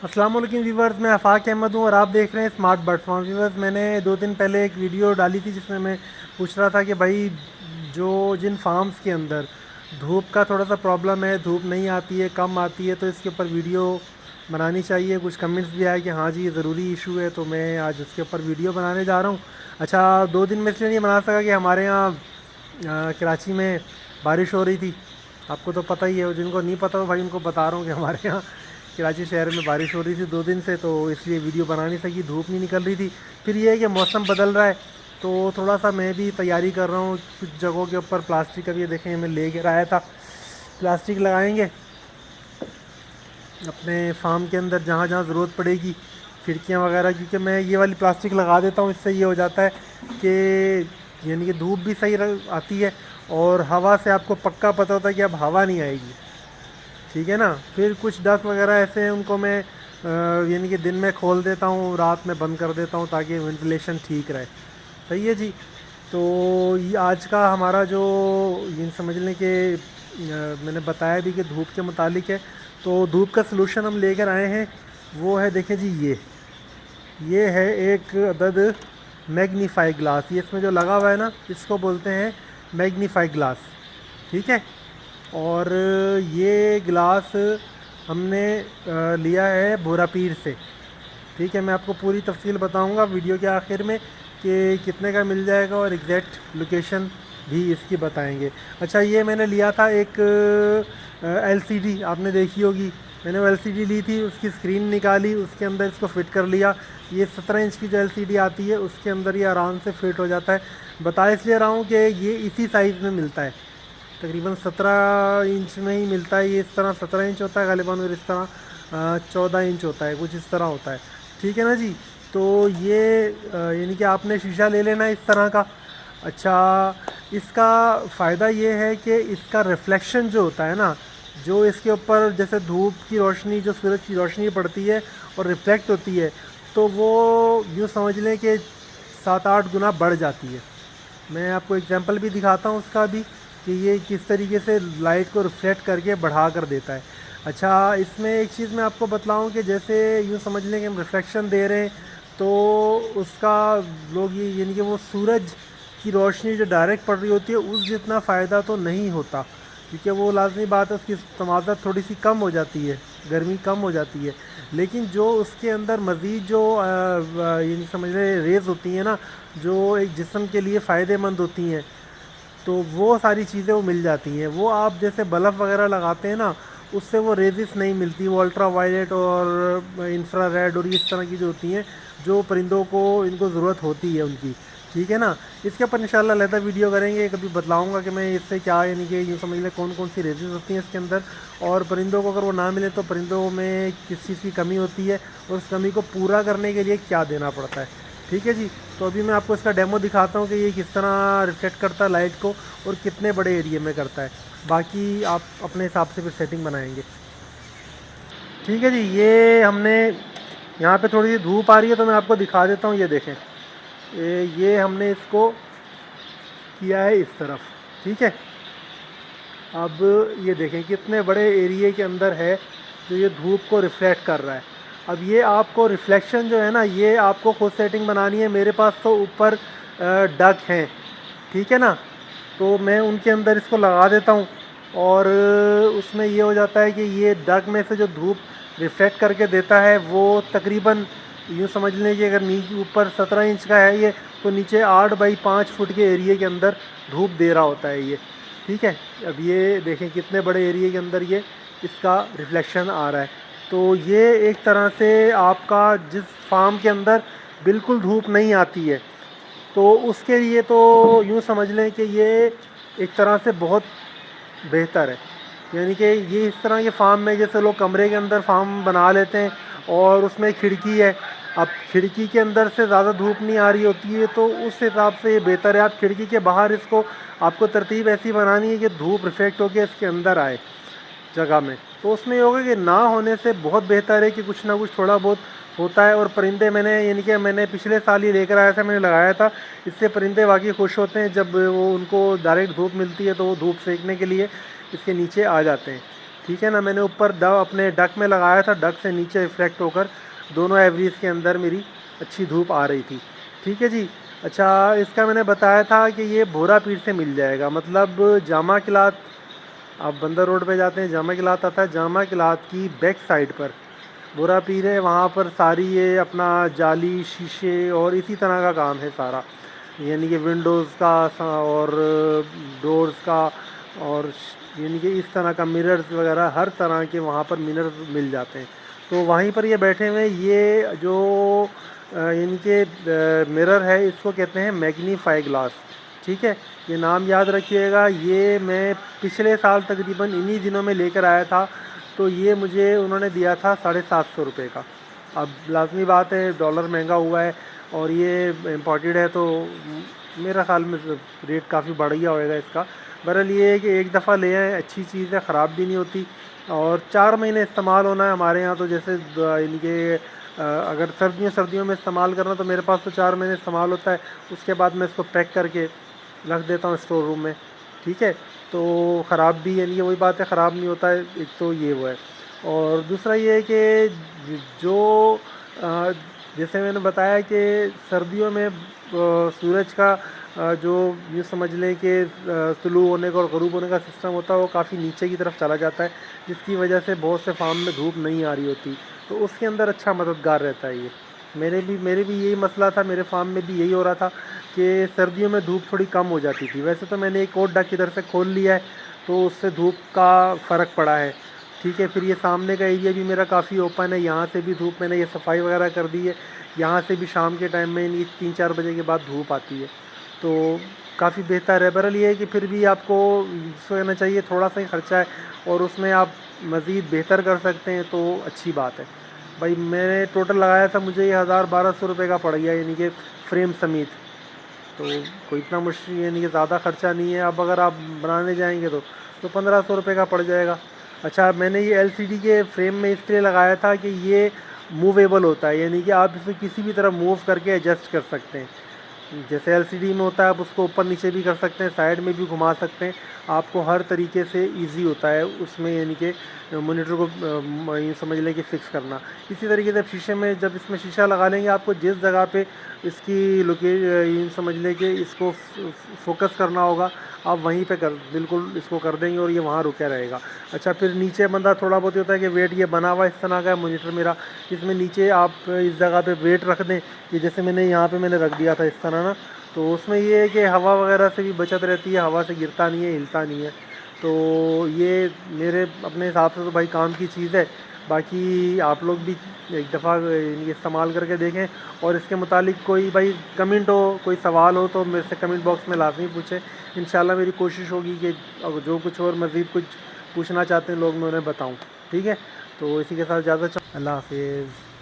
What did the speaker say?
अस्सलाम वालेकुम व्यूवर्स, मैं आफाक अहमद हूँ और आप देख रहे हैं स्मार्ट बर्ड फार्म। व्यूवर्स, मैंने 2 दिन पहले एक वीडियो डाली थी जिसमें मैं पूछ रहा था कि भाई जो जिन फार्म्स के अंदर धूप का थोड़ा सा प्रॉब्लम है, धूप नहीं आती है, कम आती है, तो इसके ऊपर वीडियो बनानी चाहिए। कुछ कमेंट्स भी आए कि हाँ जी ये ज़रूरी इशू है, तो मैं आज उसके ऊपर वीडियो बनाने जा रहा हूँ। अच्छा, 2 दिन में इसलिए नहीं बना सका कि हमारे यहाँ कराची में बारिश हो रही थी। आपको तो पता ही है, और जिनको नहीं पता तो भाई उनको बता रहा हूँ कि हमारे यहाँ कराची शहर में बारिश हो रही थी 2 दिन से, तो इसलिए वीडियो बना नहीं सकी, धूप नहीं निकल रही थी। फिर ये है कि मौसम बदल रहा है, तो थोड़ा सा मैं भी तैयारी कर रहा हूँ। कुछ जगहों के ऊपर प्लास्टिक, अभी देखें मैं ले कर आया था, प्लास्टिक लगाएंगे अपने फार्म के अंदर जहाँ जहाँ ज़रूरत पड़ेगी, खिड़कियाँ वगैरह, क्योंकि मैं ये वाली प्लास्टिक लगा देता हूँ। इससे ये हो जाता है कि यानी कि धूप भी सही आती है और हवा से आपको पक्का पता होता है कि अब हवा नहीं आएगी, ठीक है ना। फिर कुछ डक वगैरह ऐसे हैं, उनको मैं यानी कि दिन में खोल देता हूँ, रात में बंद कर देता हूँ ताकि वेंटिलेशन ठीक रहे। सही है जी। तो ये आज का हमारा जो ये समझ लें कि मैंने बताया भी कि धूप के मुतालिक है, तो धूप का सलूशन हम लेकर आए हैं। वो है, देखें जी, ये है एक अदद मैग्नीफाई ग्लास। ये इसमें जो लगा हुआ है ना, इसको बोलते हैं मैग्नीफाई ग्लास, ठीक है। और ये गिलास हमने लिया है भोरापीर से, ठीक है। मैं आपको पूरी तफसील बताऊंगा वीडियो के आखिर में कि कितने का मिल जाएगा, और एग्जैक्ट लोकेशन भी इसकी बताएंगे। अच्छा, ये मैंने लिया था एक एलसीडी, आपने देखी होगी। मैंने वो एलसीडी ली थी, उसकी स्क्रीन निकाली, उसके अंदर इसको फिट कर लिया। ये 17 इंच की जो एलसीडी आती है उसके अंदर ये आराम से फिट हो जाता है। बता इसलिए रहा हूँ कि ये इसी साइज़ में मिलता है, तकरीबन 17 इंच में ही मिलता है। ये इस तरह 17 इंच होता है गालिबा, और इस तरह 14 इंच होता है, कुछ इस तरह होता है, ठीक है ना जी। तो ये यानी कि आपने शीशा ले लेना है इस तरह का। अच्छा, इसका फ़ायदा ये है कि इसका रिफ्लेक्शन जो होता है ना, जो इसके ऊपर जैसे धूप की रोशनी, जो सूरज की रोशनी पड़ती है और रिफ्लेक्ट होती है, तो वो यूँ समझ लें कि 7-8 गुना बढ़ जाती है। मैं आपको एग्जांपल भी दिखाता हूँ उसका भी, कि ये किस तरीके से लाइट को रिफ्लेक्ट करके बढ़ा कर देता है। अच्छा, इसमें एक चीज़ मैं आपको बतलाऊँ कि जैसे यूँ समझ लें कि हम रिफ्लेक्शन दे रहे हैं, तो उसका लोग ये यानी कि वो सूरज की रोशनी जो डायरेक्ट पड़ रही होती है उस जितना फ़ायदा तो नहीं होता, क्योंकि वो लाजमी बात है, उसकी तमाज़त थोड़ी सी कम हो जाती है, गर्मी कम हो जाती है। लेकिन जो उसके अंदर मज़ीद जो ये समझ रहे रेज़ होती हैं ना, जो एक जिस्म के लिए फ़ायदेमंद होती हैं, तो वो सारी चीज़ें वो मिल जाती हैं। वो आप जैसे बल्ब वगैरह लगाते हैं ना, उससे वो रेजिस नहीं मिलती, वो अल्ट्रा वायलेट और इंफ्रा रेड और इस तरह की जो होती हैं, जो परिंदों को इनको ज़रूरत होती है उनकी, ठीक है ना। इसके ऊपर इंशाल्लाह अलग वीडियो करेंगे, कभी बतलाऊँगा कि मैं इससे क्या यानी कि यूँ समझ लें कौन कौन सी रेजिस होती हैं इसके अंदर, और परिंदों को अगर वो ना मिले तो परिंदों में किस चीज़ की कमी होती है, और उस कमी को पूरा करने के लिए क्या देना पड़ता है, ठीक है जी। तो अभी मैं आपको इसका डेमो दिखाता हूँ कि ये किस तरह रिफ्लेक्ट करता है लाइट को और कितने बड़े एरिया में करता है। बाकी आप अपने हिसाब से फिर सेटिंग बनाएंगे, ठीक है जी। ये हमने यहाँ पे थोड़ी सी धूप आ रही है तो मैं आपको दिखा देता हूँ। ये देखें, ये हमने इसको किया है इस तरफ, ठीक है। अब ये देखें कितने बड़े एरिए के अंदर है जो ये धूप को रिफ्लेक्ट कर रहा है। अब ये आपको रिफ्लेक्शन जो है ना, ये आपको खुद सेटिंग बनानी है। मेरे पास तो ऊपर डक हैं, ठीक है ना, तो मैं उनके अंदर इसको लगा देता हूँ, और उसमें ये हो जाता है कि ये डक में से जो धूप रिफ्लेक्ट करके देता है वो तकरीबन यूँ समझ लें कि अगर नीचे ऊपर 17 इंच का है ये, तो नीचे 8 बाई 5 फुट के एरिए के अंदर धूप दे रहा होता है ये, ठीक है। अब ये देखें कितने बड़े एरिए के अंदर ये इसका रिफ्लेक्शन आ रहा है। तो ये एक तरह से आपका जिस फार्म के अंदर बिल्कुल धूप नहीं आती है, तो उसके लिए तो यूँ समझ लें कि ये एक तरह से बहुत बेहतर है। यानी कि ये इस तरह के फार्म में, जैसे लोग कमरे के अंदर फार्म बना लेते हैं और उसमें खिड़की है, अब खिड़की के अंदर से ज़्यादा धूप नहीं आ रही होती है, तो उस हिसाब से ये बेहतर है। आप खिड़की के बाहर इसको, आपको तरतीब ऐसी बनानी है कि धूप रिफ्लेक्ट होकर इसके अंदर आए जगह में, तो उसमें ये होगा कि ना होने से बहुत बेहतर है कि कुछ ना कुछ थोड़ा बहुत होता है। और परिंदे मैंने यानी कि मैंने पिछले साल ही लेकर आया था, मैंने लगाया था, इससे परिंदे वाकई खुश होते हैं जब वो उनको डायरेक्ट धूप मिलती है, तो वो धूप सेकने के लिए इसके नीचे आ जाते हैं। ठीक है ना। मैंने ऊपर अपने डक में लगाया था, डक से नीचे रिफ्लेक्ट होकर दोनों एवरीज के अंदर मेरी अच्छी धूप आ रही थी। ठीक है जी। अच्छा, इसका मैंने बताया था कि ये भोरा पीर से मिल जाएगा, मतलब जामा किलात, आप बंदर रोड पे जाते हैं जामा किलात आता है, जामा किलात की बैक साइड पर भोरा पीर है। वहाँ पर सारी ये अपना जाली शीशे और इसी तरह का काम है सारा, यानी कि विंडोज़ का और डोर्स का, और यानी कि इस तरह का मिरर्स वगैरह हर तरह के वहाँ पर मिरर्स मिल जाते हैं। तो वहीं पर ये बैठे हुए हैं। ये जो यानी कि मिरर है, इसको कहते हैं मैग्नीफाई ग्लास। ठीक है, ये नाम याद रखिएगा। ये मैं पिछले साल तकरीबन इन्हीं दिनों में लेकर आया था, तो ये मुझे उन्होंने दिया था 750 रुपये का। अब लाजमी बात है, डॉलर महंगा हुआ है और ये इम्पोर्टेड है, तो मेरा ख्याल में रेट काफ़ी बढ़ गया होएगा इसका। बहरहाल ये है कि एक दफ़ा ले आए, अच्छी चीज़ है, ख़राब भी नहीं होती और 4 महीने इस्तेमाल होना है हमारे यहाँ। तो जैसे यानी कि अगर सर्दियों में इस्तेमाल करना, तो मेरे पास तो 4 महीने इस्तेमाल होता है। उसके बाद मैं इसको पैक करके रख देता हूँ स्टोर रूम में। ठीक है, तो ख़राब भी यानी कि वही बात है, ख़राब नहीं होता है। एक तो ये वो है, और दूसरा ये है कि जो जैसे मैंने बताया कि सर्दियों में सूरज का जो यूँ समझ लें कि तुलू होने का और ग़ुरूब होने का सिस्टम होता है, वो काफ़ी नीचे की तरफ चला जाता है, जिसकी वजह से बहुत से फार्म में धूप नहीं आ रही होती, तो उसके अंदर अच्छा मददगार रहता है ये। मेरे भी यही मसला था, मेरे फार्म में भी यही हो रहा था कि सर्दियों में धूप थोड़ी कम हो जाती थी। वैसे तो मैंने एक और डक इधर से खोल लिया है, तो उससे धूप का फ़र्क पड़ा है। ठीक है, फिर ये सामने का एरिया भी मेरा काफ़ी ओपन है, यहाँ से भी धूप, मैंने ये सफाई वगैरह कर दी है, यहाँ से भी शाम के टाइम में यानी 3-4 बजे के बाद धूप आती है, तो काफ़ी बेहतर है। बहरहाल ये है कि फिर भी आपको सोचना चाहिए, थोड़ा सा ही खर्चा है और उसमें आप मज़ीद बेहतर कर सकते हैं, तो अच्छी बात है। भाई मैंने टोटल लगाया था, मुझे ये 1000-1200 रुपये का पड़ गया, यानी कि फ्रेम समेत। तो कोई इतना मुश्किल यानी कि ज़्यादा ख़र्चा नहीं है। अब अगर आप बनाने जाएंगे तो 1500 रुपये का पड़ जाएगा। अच्छा, मैंने ये एलसीडी के फ्रेम में इसलिए लगाया था कि ये मूवेबल होता है, यानी कि आप इसे किसी भी तरह मूव करके एडजस्ट कर सकते हैं। जैसे एलसीडी में होता है, आप उसको ऊपर नीचे भी कर सकते हैं, साइड में भी घुमा सकते हैं, आपको हर तरीके से इजी होता है उसमें, यानी कि मॉनिटर को यूँ समझ लें कि फ़िक्स करना। इसी तरीके से शीशे में, जब इसमें शीशा लगा लेंगे, आपको जिस जगह पे इसकी यूँ समझ लें कि इसको फोकस करना होगा, आप वहीं पे कर बिल्कुल इसको कर देंगे और ये वहाँ रुका रहेगा। अच्छा, फिर नीचे बंदा थोड़ा बहुत होता है कि वेट, ये बना हुआ इस तरह का है मॉनिटर मेरा, इसमें नीचे आप इस जगह पे वेट रख दें, कि जैसे मैंने यहाँ पे मैंने रख दिया था इस तरह ना, तो उसमें ये है कि हवा वगैरह से भी बचत रहती है, हवा से गिरता नहीं है, हिलता नहीं है। तो ये मेरे अपने हिसाब से तो भाई काम की चीज़ है। बाकी आप लोग भी एक दफ़ा ये इस्तेमाल करके देखें, और इसके मुतालिक कोई भाई कमेंट हो, कोई सवाल हो, तो मेरे से कमेंट बॉक्स में लाजमी पूछें। इंशाल्लाह मेरी कोशिश होगी कि जो कुछ और मज़ीद कुछ पूछना चाहते हैं लोग, मैं उन्हें बताऊँ। ठीक है, तो इसी के साथ इजाज़त चाहूँ। अल्लाह हाफ़िज़।